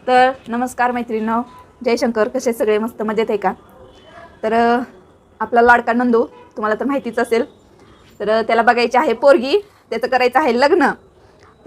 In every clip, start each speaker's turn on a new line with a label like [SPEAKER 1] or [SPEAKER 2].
[SPEAKER 1] तर नमस्कार मैत्रिणींनो, जयशंकर. कसे सगळे मस्त मजेत आहे का? तर आपला लाडका नंदू तुम्हाला तर माहितीच असेल. तर त्याला बघायची आहे पोरगी, त्याचं करायचं आहे लग्न.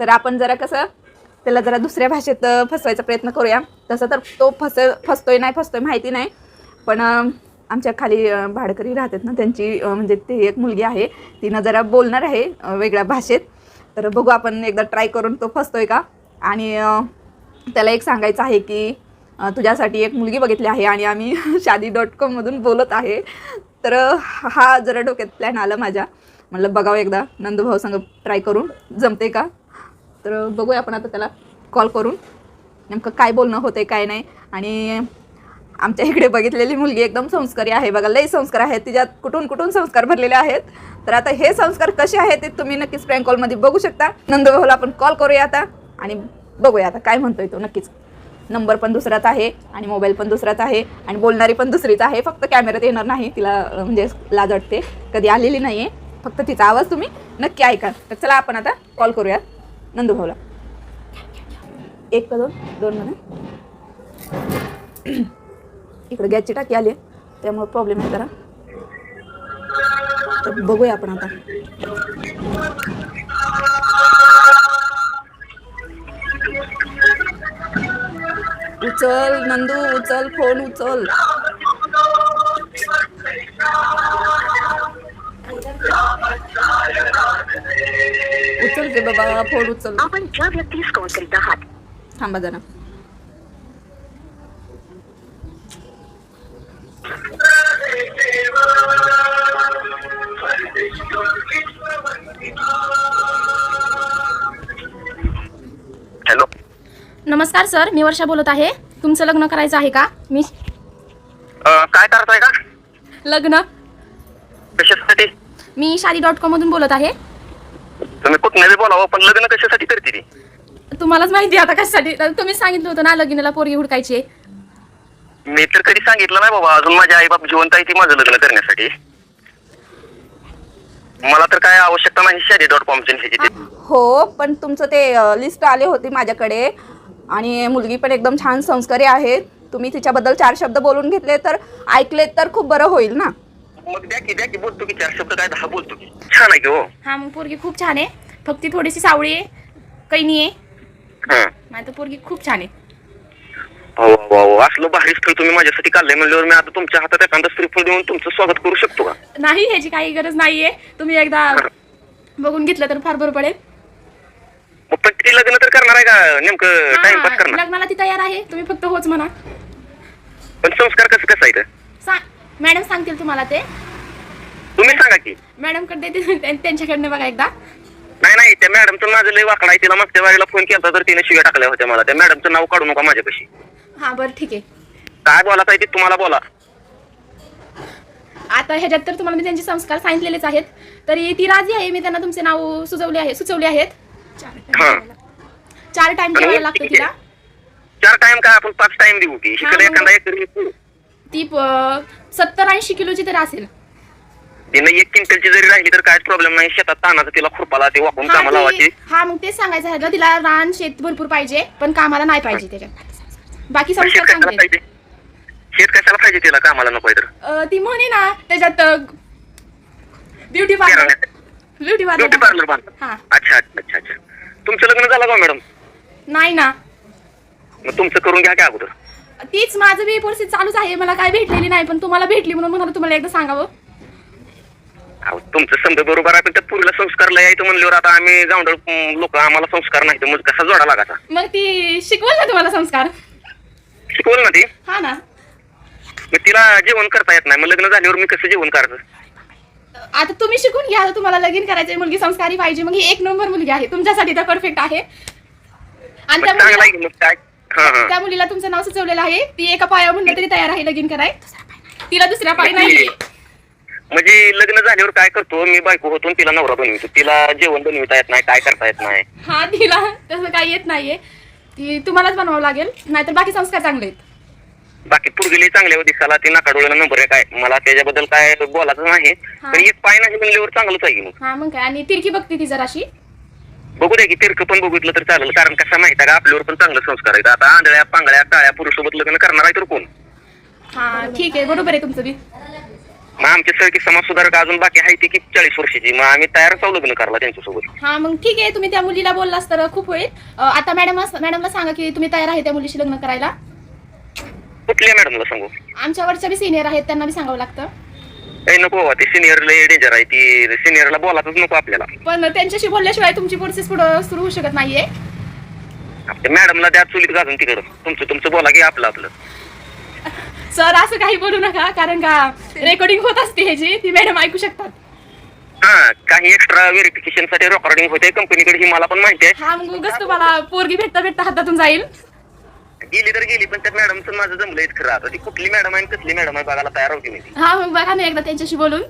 [SPEAKER 1] तर आपण जरा कसं त्याला जरा दुसऱ्या भाषेत फसवायचा प्रयत्न करूया. तसं तर तो फसतोय माहिती नाही, पण आमच्या खाली भाडकरी राहतात ना, त्यांची म्हणजे ती एक मुलगी आहे, तिनं जरा बोलणार आहे वेगळ्या भाषेत. तर बघू आपण एकदा ट्राय करून तो फसतोय का. आणि त्याला एक सांगायचं आहे की तुझ्यासाठी एक मुलगी बघितली आहे आणि आम्ही शादी.com मधून बोलत आहे. तर हा जरा डोक्यात प्लॅन आला माझ्या. म्हटलं बघावं एकदा नंदूभाऊ संग ट्राय करून जमते का. तर बघूया आपण आता त्याला कॉल करून नेमकं काय बोलणं होते काय नाही. आणि आमच्या इकडे बघितलेली मुलगी एकदम संस्कारी आहे बघा, लई संस्कार आहेत तिच्यात, कुठून संस्कार भरलेले आहेत. तर आता हे संस्कार कसे आहेत ते तुम्ही नक्कीच प्रँक कॉलमध्ये बघू शकता. नंदूभाऊला आपण कॉल करूया आता आणि बघूया आता काय म्हणतोय तो. नक्कीच नंबर पण दुसराच आहे आणि मोबाईल पण दुसराच आहे आणि बोलणारी पण दुसरीच आहे. फक्त कॅमेऱ्यात येणार नाही, तिला म्हणजे लाज वाटते, कधी आलेली नाही आहे. फक्त तिचा आवाज तुम्ही नक्की ऐका. तर चला आपण आता कॉल करूया नंदूभाऊला. 1 का 2 म्हणा. इकडे गॅसची टाकी आली त्यामुळे प्रॉब्लेम आहे जरा. तर बघूया आपण आता. उचल नंदू, उचल फोन, उचल. उचल रे बाबा, फोन उचल.
[SPEAKER 2] आपण ज्या व्यक्तीस कॉल करीत आहात
[SPEAKER 1] थांबा जरा.
[SPEAKER 2] हॅलो.
[SPEAKER 3] नमस्कार सर, मी वर्षा बोलत आहे. तुमचं लग्न करायचं आहे का? मी
[SPEAKER 2] काय करताय का?
[SPEAKER 3] लग्न
[SPEAKER 2] कशासाठी?
[SPEAKER 3] मी शादी.com मधून बोलत आहे.
[SPEAKER 2] तुम्ही कुठं बोलावं, पण लग्न कशासाठी करते ती?
[SPEAKER 3] तुम्हालाच माहिती आता कशासाठी. तुम्ही सांगितलं होतं ना लगीनाला पोरगी हुडकायची आहे.
[SPEAKER 2] मी तर कधी सांगितलं नाही बाबा. अजून माझे आई बाप जिवंत आहे ती माझं लग्न करण्यासाठी. मला तर काय आवश्यकता नाही शादी.com ची.
[SPEAKER 1] हो, पण तुमचं ते लिस्ट आले होती माझ्याकडे आणि मुलगी पण एकदम छान संस्कारी आहे. तुम्ही तिच्याबद्दल 4 शब्द बोलून घेतले तर ऐकलेत तर खूप बरं होईल ना.
[SPEAKER 2] मग द्या की बोलतो की 4 शब्द काय 10 बोलतो की. छान आहे की हो.
[SPEAKER 3] हा, मग पोरगी खूप छान आहे. फक्त ती थोडीशी सावळी आहे, कैनी आहे. नाही तर पोरगी खूप छान आहे.
[SPEAKER 2] हो, असलं भारी स्थळ तुम्ही माझ्यासाठी काढलंय म्हणल्यावर मी आता तुमच्या हातात एखादं श्रीफळ देऊन तुमचं स्वागत करू शकतो का?
[SPEAKER 3] नाही, ह्याची काही गरज नाहीये. तुम्ही एकदा बघून घेतलं तर फार बरं पडेल.
[SPEAKER 2] मग पण ती लग्न तर करणार आहे का नेमकं? टाइमपास करणार?
[SPEAKER 3] लग्नाला ती तयार आहे, तुम्ही फक्त होच म्हणा.
[SPEAKER 2] पण संस्कार कसं आहे तर?
[SPEAKER 3] मॅडम सांगतील तुम्हाला ते.
[SPEAKER 2] तुम्ही सांगा की.
[SPEAKER 3] मॅडमकडे देते, त्यांच्याकडनं बघा एकदा.
[SPEAKER 2] नाही, त्या मॅडमचं माझं लय वाकडा आहे. तिला मागच्या वेळेला फोन केला तर तिने शिव्या टाकल्या होत्या मला. त्या मॅडमचं नाव काढू नका माझ्यापाशी.
[SPEAKER 3] हा बरं ठीक आहे.
[SPEAKER 2] काय बोला पाहिजे तुम्हाला बोला.
[SPEAKER 3] आता ह्याच्यात तर तुम्हाला मी त्यांचे संस्कार सांगितलेलेच आहेत. तरी ती राजी आहे. मी त्यांना तुमचे नाव सुचवले आहेत. 4 टाइम ठेवायला लागतं तिला.
[SPEAKER 2] 4 टाइम काय आपण 5 टाइम देऊ की. इकडे एखादा एक
[SPEAKER 3] ती 70-80 किलोची तरी असेल.
[SPEAKER 2] तिने 1 क्विंटलची जरी राहिली तर काय प्रॉब्लेम नाही. शेतात तानाचं तिला खुरपाला ते वापरून कामाला लावायची.
[SPEAKER 3] हा, मग तेच सांगायचं आहे. तिला रान शेत भरपूर पाहिजे, पण कामाला नाही पाहिजे त्याच्यात. बाकी संस्कार चांगले.
[SPEAKER 2] शेत कशाला पाहिजे तिला, कामाला नको तर.
[SPEAKER 3] ती म्हणे ना त्याच्यात ब्युटी पार्लर. हा.
[SPEAKER 2] अच्छा. तुमचं लग्न झालं का मॅडम?
[SPEAKER 3] नाही ना.
[SPEAKER 2] मग तुमचं करून घ्या की अगोदर.
[SPEAKER 3] तीच माझं बी परिस्थिती चालूच आहे. मला काय भेटलेली नाही, पण तुम्हाला भेटली म्हणून म्हणाला तुम्हाला एकदा सांगावं.
[SPEAKER 2] तुमचं समजा बरोबर आहे, पण त्या पुरीला संस्कार लय यायचं म्हणल्यावर आता आम्ही गावंडळ लोक, आम्हाला संस्कार नाही तर मग कसा जोडा लागायचा?
[SPEAKER 3] मग ती शिकवल ना तुम्हाला संस्कार?
[SPEAKER 2] शिकवल ना ती.
[SPEAKER 3] हा ना.
[SPEAKER 2] मग तिला जेवण करता येत नाही, मग लग्न झाल्यावर मी कसं जेवण करायचं?
[SPEAKER 3] आता तुम्ही शिकून घ्या. तुम्हाला लगीन करायचंय, मुलगी संस्कारी पाहिजे, मग ही 1 नंबर मुलगी आहे तुमच्यासाठी, तर परफेक्ट आहे. आणि त्या मुलीला तुमचं नाव सुचवलेलं आहे. ती एका पाया म्हणलं तरी तयार आहे लगीन कराय. तिला दुसऱ्या पायी नाही.
[SPEAKER 2] म्हणजे लग्न झाल्यावर काय करतो मी, बायको होतो तिला नवरा बनवितो. तिला जेवण बनविता येत नाही, काय करता येत नाही.
[SPEAKER 3] हा, तिला तसं काही येत नाहीये. ती तुम्हालाच बनवावं लागेल, नाहीतर बाकी संस्कार चांगले आहेत.
[SPEAKER 2] बाकी पुरगेली चांगल्या दिसाला, ती नाकाडोळ्याला नंबर आहे. काय मला त्याच्याबद्दल काय बोलायचं नाही, पण 1 पाय नाही म्हणल्यावर चांगलंच आहे की मग.
[SPEAKER 3] हा, मग काय. आणि तिरकी बघते ती जराशी.
[SPEAKER 2] बघू द्या की तिरकं पण बघितलं तर चालेल, कारण कसं माहिती आहे का आपल्यावर पण चांगलं संस्कार आहेत. आता आंधळ्या पांगळ्या काळ्या पुरुषसोबत लग्न करणार आहे तर कोण?
[SPEAKER 3] हा ठीक आहे, बरोबर आहे तुमचं बी.
[SPEAKER 2] मग आमचे सगळे समाज सुधारक अजून बाकी आहे ती की 40 वर्षाची, मग आम्ही तयारच आहोत लग्न करायला त्यांच्यासोबत.
[SPEAKER 3] हा मग ठीक आहे, तुम्ही त्या मुलीला बोललास तर खूप होईल. आता मॅडमला सांगा की तुम्ही तयार आहे त्या मुलीशी लग्न करायला.
[SPEAKER 2] कुठल्या मॅडमला सांगू?
[SPEAKER 3] आमच्यावरच्या बी सिनियर आहेत, त्यांना बी सांगावं लागतं.
[SPEAKER 2] नको बाबा, ते सिनियर लय डेंजर आहे, ती सिनियरला बोलायचंच नको आपल्याला.
[SPEAKER 3] पण त्यांच्याशी बोलल्याशिवाय तुमची प्रोसेस पुढे सुरू होऊ शकत नाहीये.
[SPEAKER 2] आपल्या मॅडमला द्या चुलीत घालून तिकडं, तुमचं बोला की आपलं.
[SPEAKER 3] सर असं काही बोलू नका, कारण का रेकॉर्डिंग होत असते ह्याची, ती मॅडम ऐकू शकतात.
[SPEAKER 2] हा, काही एक्स्ट्रा व्हेरिफिकेशन साठी रेकॉर्डिंग होते कंपनीकडे, ही मला पण माहिती आहे.
[SPEAKER 3] हा मग उगाच तुम्हाला पोरगी भेटता हातातून जाईल.
[SPEAKER 2] गेली तर गेली, पण त्या मॅडमचं माझं जमलंय खरं. आता ती कुठली मॅडम आहे कसली मॅडम आहे बघायला तयार होती मी.
[SPEAKER 3] हा मग बघा ना एकदा त्यांच्याशी बोलून.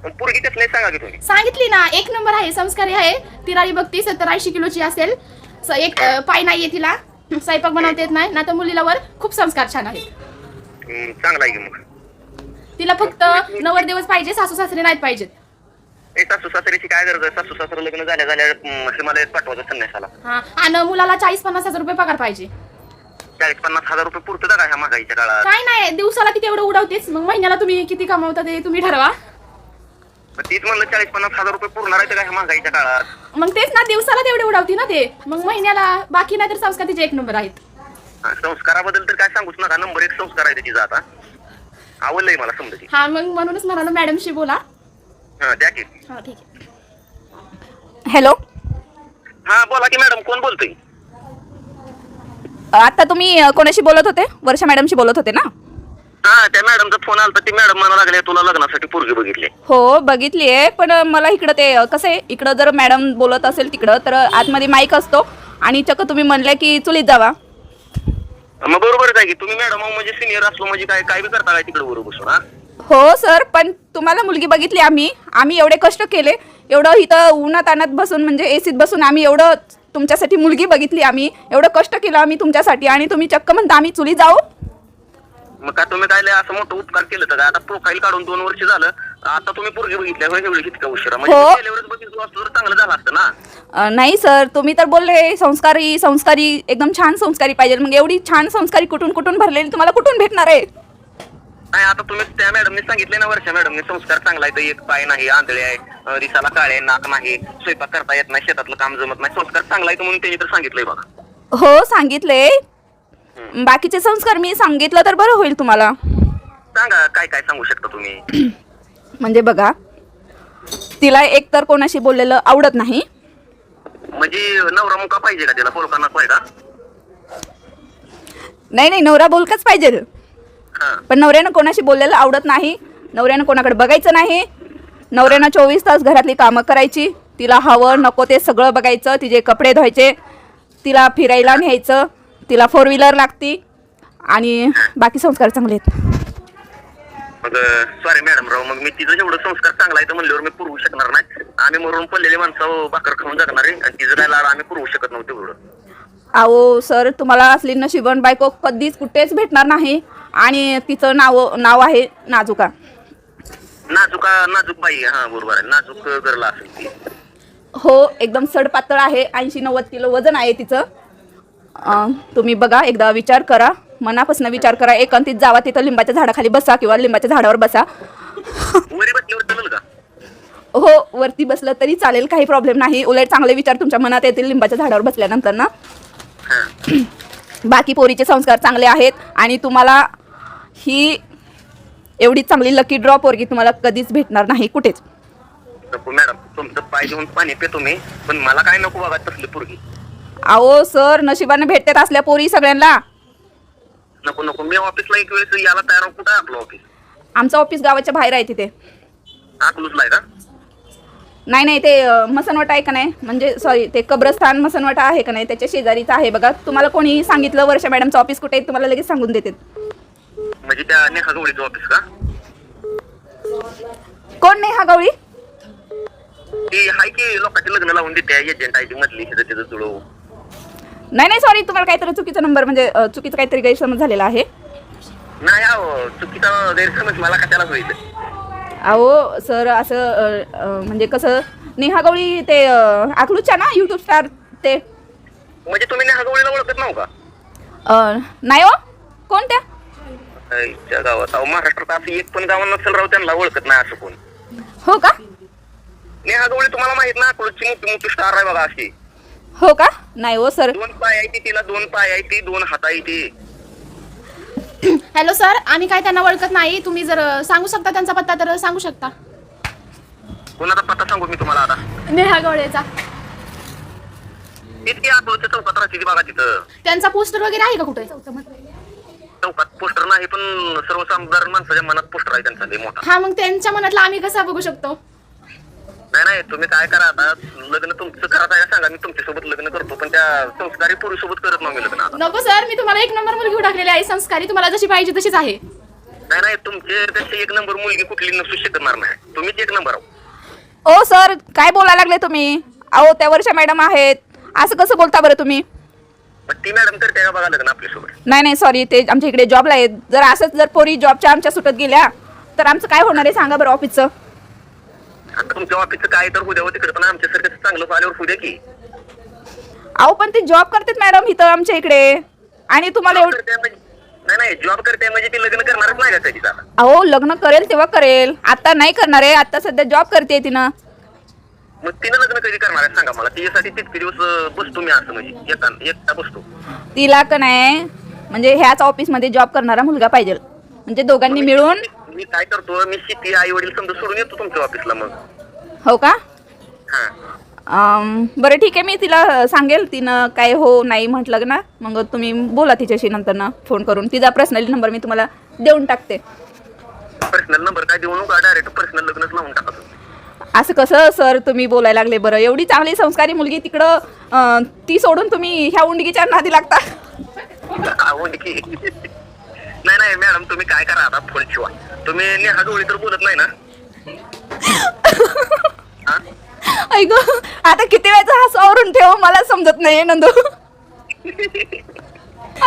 [SPEAKER 2] पण पोरगी कसली सांगा की तुम्ही.
[SPEAKER 3] सांगितली ना, 1 नंबर आहे, संस्कारी आहे. तिराळी बघती 70-80 किलोची असेल. एक पाय नाहीये तिला, स्वयंपाक बनवता येत नाही ना, तर मुलीलावर खूप संस्कार छान आहेत.
[SPEAKER 2] चांगला आहे की मग.
[SPEAKER 3] तिला फक्त नवरदेवच पाहिजे, सासू सासरे नाहीत पाहिजेत.
[SPEAKER 2] सासू सासऱ्याची काय गरज आहे? सासू सासरं लग्न झाल्या हिमालयात पाठवायचं संन्यासाला.
[SPEAKER 3] हा, आणि मुलाला 40-50 हजार रुपये पगार पाहिजे.
[SPEAKER 2] 40-50 हजार रुपये पुरतं का ह्या महागाईच्या काळात?
[SPEAKER 3] काय नाही, दिवसाला ती तेवढं उडवतेच, मग महिन्याला तुम्ही किती कमावता ते तुम्ही ठरवा.
[SPEAKER 2] तीच म्हणलं 40-50 हजार रुपये पुरणार आहे का ह्या महागाईच्या काळात?
[SPEAKER 3] मग तेच ना, दिवसाला तेवढे उडवते ना ते, मग महिन्याला बाकी नाही तर संस्कार तिचे 1 नंबर आहेत.
[SPEAKER 2] संस्काराबद्दल तर काय सांगूच नका, नंबर 1 संस्कार आहे तिचा. आता आवडलंय मला समजा.
[SPEAKER 3] हा मग म्हणूनच म्हणालो मॅडमशी बोला.
[SPEAKER 2] हा द्या की.
[SPEAKER 3] हा ठीक आहे.
[SPEAKER 1] हॅलो,
[SPEAKER 2] हा बोला की मॅडम, कोण बोलतोय?
[SPEAKER 1] आता तुम्ही कोणाशी बोलत होते? वर्षा मॅडमशी बोलत होते ना?
[SPEAKER 2] हा, त्या मॅडमचा फोन आला, ती मॅडम म्हणा लागले तुला लग्नासाठी पोरगी बघितली.
[SPEAKER 1] हो बघितली आहे, पण मला इकडं ते कसं आहे, इकडं जर मॅडम बोलत असेल तिकडं तर आतमध्ये माईक असतो आणि चक्क तुम्ही म्हणले की चुलीत जावा.
[SPEAKER 2] मग बरोबरच आहे की, तुम्ही मॅडम म्हणजे सिनियर असलो म्हणजे काय बी करता काय तिकडे बरोबर बसून? हा
[SPEAKER 1] हो सर, पण तुम्हाला मुलगी बघितली आम्ही एवढे कष्ट केले, एवढं इथं उन्हात आणत बसून म्हणजे एसीत बसून आम्ही एवढं तुमच्यासाठी मुलगी बघितली, आम्ही एवढं कष्ट केलं आम्ही तुमच्यासाठी, आणि तुम्ही चक्क म्हणता आम्ही चुली जाऊ.
[SPEAKER 2] मग का तुम्ही काय लय असं मोठं उपकार केलं तर का? आता प्रोफाईल काढून 2 वर्ष झालं, आता तुम्ही पोरगी बघितल्या होय एवढी इतका उशिरा? म्हणजे
[SPEAKER 1] हो.
[SPEAKER 2] गेल्यावरच बघितलं असतं तर चांगलं झालं असतं ना.
[SPEAKER 1] नाही सर, तुम्ही तर बोलले संस्कारी एकदम छान संस्कारी पाहिजे, मग एवढी छान संस्कारी कुठून भरलेली तुम्हाला कुठून भेटणार आहे?
[SPEAKER 2] नाही, आता तुम्ही त्या मॅडमने सांगितले ना, वर्षा मॅडमने संस्कार चांगला आहे, तर एक पाय नाही, आंधळे आहे, दिसाला काळे, नाक नाही, स्वयंपाक करता येत नाही, शेतातलं काम जमत नाही, संस्कार चांगला आहे म्हणून त्यांनी तर सांगितलंय बघा.
[SPEAKER 1] हो सांगितले, बाकीचे संस्कार मी सांगितलं तर बरं होईल तुम्हाला.
[SPEAKER 2] सांगा काय काय सांगू शकता तुम्ही?
[SPEAKER 1] म्हणजे बघा, तिला एकतर कोणाशी बोललेलं आवडत नाही.
[SPEAKER 2] म्हणजे नवरा मुका पाहिजे का तिला? बोलका नको आहे का?
[SPEAKER 1] नाही, नवरा बोलकाच पाहिजे,
[SPEAKER 2] हा,
[SPEAKER 1] पण नवऱ्यानं कोणाशी बोललेलं आवडत नाही. नवऱ्यानं कोणाकडे बघायचं नाही. नवऱ्यानं 24 तास घरातली कामं करायची, तिला हवं नको ते सगळं बघायचं, तिचे कपडे धुवायचे, तिला फिरायला न्यायचं, तिला 4 व्हीलर लागती, आणि बाकी संस्कार चांगले आहेत.
[SPEAKER 2] मग सॉरी मॅडम राव, मग मी तिचं जेवढं संस्कार चांगला आहे तर म्हणल्यावर मी पुरवू शकणार नाही. आम्ही मरून पडलेली माणसं भाकर खाऊन जगणार आहे, आणि तिचं काय लाड आम्ही पुरवू शकत नव्हतं एवढं.
[SPEAKER 1] अहो सर, तुम्हाला असली नशिबवान बायको कधीच कुठेच भेटणार नाही, आणि तिचं नाव आहे नाजुका.
[SPEAKER 2] नाजूक बाई, हा बरोबर आहे, नाजूक गरला असेल ती.
[SPEAKER 1] हो, एकदम सडपातळ आहे, 80-90 किलो वजन आहे तिचं. तुम्ही बघा, एकदा विचार करा, मनापासून विचार करा, एकांतीत जावा, तिथं लिंबाच्या झाडाखाली बसा किंवा लिंबाच्या झाडावर बसा.
[SPEAKER 2] वरी बसल्यावर चालेल का?
[SPEAKER 1] हो, वरती बसलं तरी चालेल, काही प्रॉब्लेम नाही. उलट चांगले विचार तुमच्या मनात येतील लिंबाच्या झाडावर बसल्यानंतर ना. बाकी पोरीचे संस्कार चांगले आहेत, आणि तुम्हाला ही एवढी चांगली लकी ड्रॉ पोरगी तुम्हाला कधीच भेटणार नाही कुठेच.
[SPEAKER 2] नको मॅडम, तुमचं पाय घेऊन पाणी पितो मी, पण मला काय नको बघा तसली पोरगी.
[SPEAKER 1] अहो सर, नशिबाने भेटतात असल्या पोरी सगळ्यांना.
[SPEAKER 2] नको, मी ऑफिसला एक वेळेस याला तयार आहोत. कुठं आहे आपलं ऑफिस?
[SPEAKER 1] आमचं ऑफिस गावाच्या बाहेर आहे तिथे.
[SPEAKER 2] अकलूजला आहे का?
[SPEAKER 1] नाही, ते मसनवटा आहे का नाही, म्हणजे सॉरी, ते कब्रस्तान मसनवटा आहे का नाही, त्याच्या शेजारीचं आहे बघा. तुम्हाला कोणी सांगितलं वर्षा मॅडमचं ऑफिस कुठे आहे, तुम्हाला लगेच सांगून देते.
[SPEAKER 2] म्हणजे त्या नेहा गवळीचं ऑफिस का?
[SPEAKER 1] कोण नेहा गवळी?
[SPEAKER 2] ती हाय की लोकांचे लग्न लावून देते, एजंट आहे ती मधली, तिथं जुळव.
[SPEAKER 1] नाही, सॉरी, तुम्हाला काहीतरी चुकीचा नंबर, म्हणजे चुकीचं काहीतरी गैरसमज झालेला आहे.
[SPEAKER 2] नाही अहो, चुकीचा गैरसमज मला कशाला होईल?
[SPEAKER 1] अहो सर, असं म्हणजे कसं, नेहा गवळी ते अकलूजच्या ना युट्यूब स्टार ते.
[SPEAKER 2] म्हणजे तुम्ही नेहा गवळीला ओळखत नाव का?
[SPEAKER 1] नाही हो. कोणत्या?
[SPEAKER 2] आईच्या गावात अहो महाराष्ट्रात असं एक पण गाव नसेल राव त्यांना ओळखत नाही असं कोण.
[SPEAKER 1] हो का?
[SPEAKER 2] नेहा गवळी तुम्हाला माहित ना अकलूजची मोठी मोठी स्टार आहे बघा अशी.
[SPEAKER 1] हो का? नाही हो सर.
[SPEAKER 2] 2 पाय आहे ती, तिला 2 पाय आहे ती, 2 हात आहे ती.
[SPEAKER 3] हॅलो सर, आम्ही काय त्यांना ओळखत नाही. तुम्ही जर सांगू शकता त्यांचा पत्ता तर सांगू शकता.
[SPEAKER 2] कोणाचा पत्ता सांगू मी तुम्हाला आता?
[SPEAKER 3] नेहा गवळेचा.
[SPEAKER 2] इतकी अकलूजच्या चौकात राहते ती बघा तिथं.
[SPEAKER 3] त्यांचा पोस्टर वगैरे आहे का कुठे?
[SPEAKER 2] चौकात पोस्टर नाही पण सर्वसाधारण माणसाच्या मनात पोस्टर आहे त्यांचा लय मोठा.
[SPEAKER 3] हा, मग त्यांच्या मनातला आम्ही कसा बघू शकतो?
[SPEAKER 2] नाही तुम्ही काय करा आता, लग्न तुमचं करत आहे सांगा, मी तुमच्यासोबत लग्न करतो पण त्या संस्कारी पुरुष सोबत करत नाही मी लग्न आता.
[SPEAKER 3] नको सर, मी तुम्हाला 1 नंबर मुलगी टाकलेली आहे, संस्कारी, तुम्हाला जशी पाहिजे तशीच आहे.
[SPEAKER 2] नाही तुमचे तशी 1 नंबर मुलगी कुठली नसू शकणार नाही. तुम्हीच 1 नंबर आहो.
[SPEAKER 1] ओ सर, काय बोलायला लागले तुम्ही? अहो त्या वर्षा मॅडम आहेत, असं कसं बोलता बरं तुम्ही?
[SPEAKER 2] पण ती मॅडम करते का बघा लग्न आपल्यासोबत?
[SPEAKER 1] नाही सॉरी, ते आमच्या इकडे जॉबला आहेत. जर असंच जर पोरी जॉबच्या आमच्या सुटत गेल्या तर आमचं काय होणार आहे सांगा बरं ऑफिसचं?
[SPEAKER 2] आता तुमच्या ऑफिसचं काय तर उद्या तिकडे पण आमच्यासारखं चांगलं आल्यावर होऊ द्या की.
[SPEAKER 1] अहो पण ते जॉब करतात मॅडम इथं आमच्या इकडे, आणि तुम्हाला
[SPEAKER 2] जॉब करते म्हणजे नाही जॉब करते म्हणजे ती लग्न करणारच नाही का कधी आता?
[SPEAKER 1] अहो लग्न करेल तेव्हा करेल, आता नाही करणार आहे. आता सध्या जॉब करते तिनं.
[SPEAKER 2] मग तिनं लग्न कधी करणार आहे सांगा मला? तिच्यासाठी तितके दिवस बसतो मी असं म्हणजे एकटा बसतो.
[SPEAKER 1] तिला का नाही म्हणजे ह्याच ऑफिसमध्ये जॉब करणारा मुलगा पाहिजे, म्हणजे दोघांनी मिळून.
[SPEAKER 2] मी काय करतो, मी शेती आई वडील समजा सोडून येतो तुमच्या ऑफिसला मग.
[SPEAKER 1] हो का?
[SPEAKER 2] हा
[SPEAKER 1] बरं ठीक आहे, मी तिला सांगेल. तिनं काय हो नाही म्हटलं ना, मग तुम्ही बोला तिच्याशी नंतर ना फोन करून. तिचा पर्सनली नंबर मी तुम्हाला देऊन टाकते.
[SPEAKER 2] पर्सनल नंबर काय देऊ नका, डायरेक्ट पर्सनल लग्नच लावून टाका.
[SPEAKER 1] असं कसं सर तुम्ही बोलायला लागले बरं? एवढी चांगली संस्कारी मुलगी तिकडं ती सोडून तुम्ही ह्या उंडगीच्या नादी लागता.
[SPEAKER 2] नाही मॅडम, तुम्ही काय करा आता, फोन ठेवा. तुम्ही नेहा गवळी तर बोलत नाही ना?
[SPEAKER 1] ऐक आता किती वेळचा हसावरून ठेव मला समजत नाही नंदू.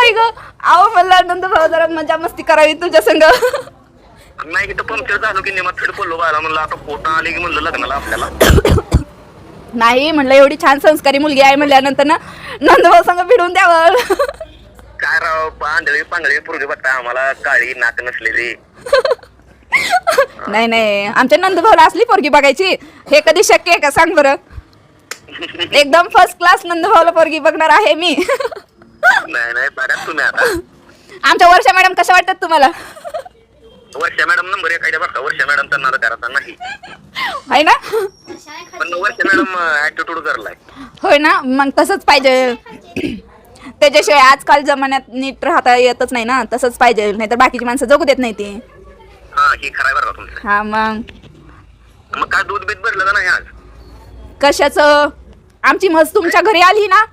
[SPEAKER 1] ऐक अहो मला नंदू भाऊ जरा मजा मस्ती करावी तुझ्या संग.
[SPEAKER 2] नाही इथं पंक्चर झालो की नेमात थोडं बोललो बायला, म्हणलं आता फोटो आले की म्हणलं लग्नाला आपल्याला.
[SPEAKER 1] नाही म्हणलं एवढी छान संस्कारी मुलगी आहे म्हणल्यानंतर ना नंदभाऊ संग भिडून द्यावं.
[SPEAKER 2] काय राव, आंधळी पांगळी पोरगी बघताय आम्हाला, काळी नाक नसलेली.
[SPEAKER 1] नाही आमच्या नंदभाऊला असली पोरगी बघायची, हे कधी शक्य आहे का सांग बरं? एकदम फर्स्ट क्लास नंदभाऊला पोरगी बघणार आहे मी.
[SPEAKER 2] नाही बघा तुम्ही आता.
[SPEAKER 1] आमच्या वर्षा मॅडम कशा वाटतात तुम्हाला?
[SPEAKER 2] वर्षा मॅडम नंबर 1 आहे बरं. वर्षा मॅडम तर नाद करायचा नाही
[SPEAKER 1] आहे ना?
[SPEAKER 2] पण वर्षा मॅडम ऍटिट्यूड करलाय.
[SPEAKER 1] होय ना, मग तसंच पाहिजे. त्याच्याशिवाय आजकाल जमान्यात नीट राहता येतच नाही ना, तसंच पाहिजे, नाहीतर बाकीची माणसं जगू देत नाही ती.
[SPEAKER 2] हा ही खराय बरं का तुमचं.
[SPEAKER 1] हा मग
[SPEAKER 2] काय दूध बीत भरलं का नाही आज?
[SPEAKER 1] कशाचं? आमची म्हस तुमच्या घरी आली ना.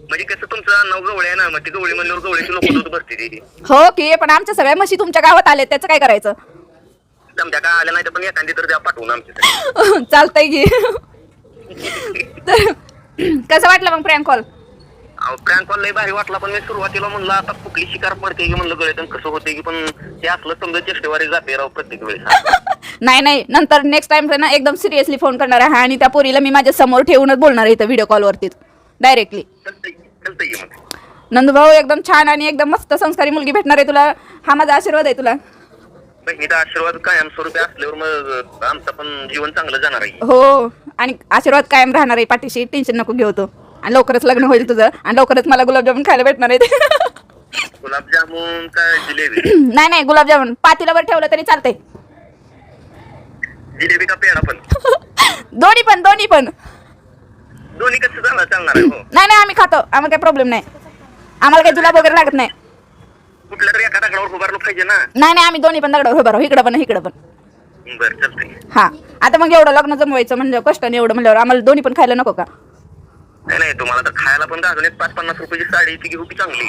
[SPEAKER 2] म्हणजे कसं तुमचं नाव गवळी आहे ना, मग ती गवळी म्हणल्यावर गवळीची लोक दूध भरते ती.
[SPEAKER 1] हो की, पण आमच्या सगळ्या म्हशी तुमच्या गावात आले, त्याचं काय करायचं?
[SPEAKER 2] समजा काय आलं नाही तर पण एखादी तर द्या पाठवून आमच्या.
[SPEAKER 1] चालतंय की. तर कसं वाटलं मग प्रँक कॉल?
[SPEAKER 2] प्रँक कॉल लय भारी वाटला, पण मी सुरुवातीला म्हणलं आता कुठली शिकार पडते की म्हणलं गळ्यातून कसं होते की, पण ते असलं समजा चेष्टेवारी जाते राव प्रत्येक वेळेस.
[SPEAKER 1] नाही नंतर नेक्स्ट टाइम ना एकदम सिरियसली फोन करणार आहे, आणि त्या पोरीला मी माझ्या समोर ठेवूनच बोलणार आहे इथं व्हिडिओ कॉलवरतीच डायरेक्टली.
[SPEAKER 2] चालतंय मग.
[SPEAKER 1] नंदभाऊ एकदम छान आणि एकदम मस्त संस्कारी मुलगी भेटणार आहे तुला, हा माझा आशीर्वाद आहे तुला.
[SPEAKER 2] बहिणीचा आशीर्वाद कायमस्वरूपी असल्यावर मग आमचं पण जीवन चांगलं जाणार आहे.
[SPEAKER 1] हो, आणि आशीर्वाद कायम राहणार आहे पाठीशी, टेन्शन नको घेऊ तो. आणि लवकरच लग्न होईल तुझं, आणि लवकरच मला गुलाबजामुन खायला भेटणार आहे.
[SPEAKER 2] गुलाबजामुन काय जिलेबी?
[SPEAKER 1] नाही गुलाबजामुन पातेल्यावर ठेवलं तरी चालतंय.
[SPEAKER 2] जिलेबी का पेढा पण?
[SPEAKER 1] दोन्ही पण.
[SPEAKER 2] दोन्ही कसं चालणार आहे? हो
[SPEAKER 1] नाही आम्ही खातो, आम्हाला काही प्रॉब्लेम नाही. आम्हाला काही जुलाब वगैरे लागत नाही.
[SPEAKER 2] कुठल्या तरी एका दगडावर उभारलं पाहिजे ना.
[SPEAKER 1] नाही आम्ही दोन्ही पण दगडावर उभा राहू, इकडं पण इकडं पण.
[SPEAKER 2] बरं चालतंय.
[SPEAKER 1] हा, आता मग एवढं लग्न जमवायचं म्हणजे कष्टाने एवढं म्हणल्यावर आम्हाला दोन्ही पण खायला नको का?
[SPEAKER 2] नाही तुम्हाला तर खायला पण घालून 5-50 रुपयाची साडी ती घेऊ की चांगली.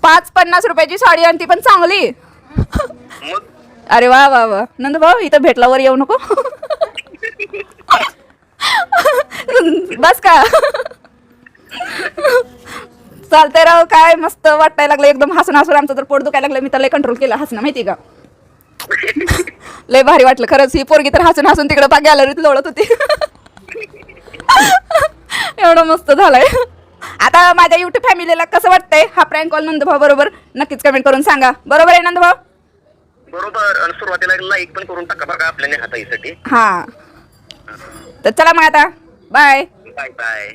[SPEAKER 1] 5-50 रुपयाची साडी, आणि ती पण चांगली.
[SPEAKER 2] मग
[SPEAKER 1] अरे वा नंदभाऊ, इथं भेटल्यावर येऊ नको. बस का? चालतंय राव, काय मस्त वाटायला लागलं एकदम. हसून आमचं तर पोट दुखायला लागलं. मी तर लय कंट्रोल केलं हसणं, माहिती का? लय भारी वाटलं खरंच. ही पोरगी तर हसून तिकडे गॅलरीत लोळत होती. एवढं मस्त झालंय. आता माझ्या युट्यूब फॅमिलीला कसं वाटतंय हा प्रँक कॉल नंदभाऊ बरोबर नक्कीच कमेंट करून सांगा. बरोबर आहे नंदभाऊ?
[SPEAKER 2] बरोबर. आणि सुरुवातीला लाईक पण करून टाका बघा आपल्या नेहाताईसाठी.
[SPEAKER 1] हा तर चला मग आता बाय.
[SPEAKER 2] Bye bye.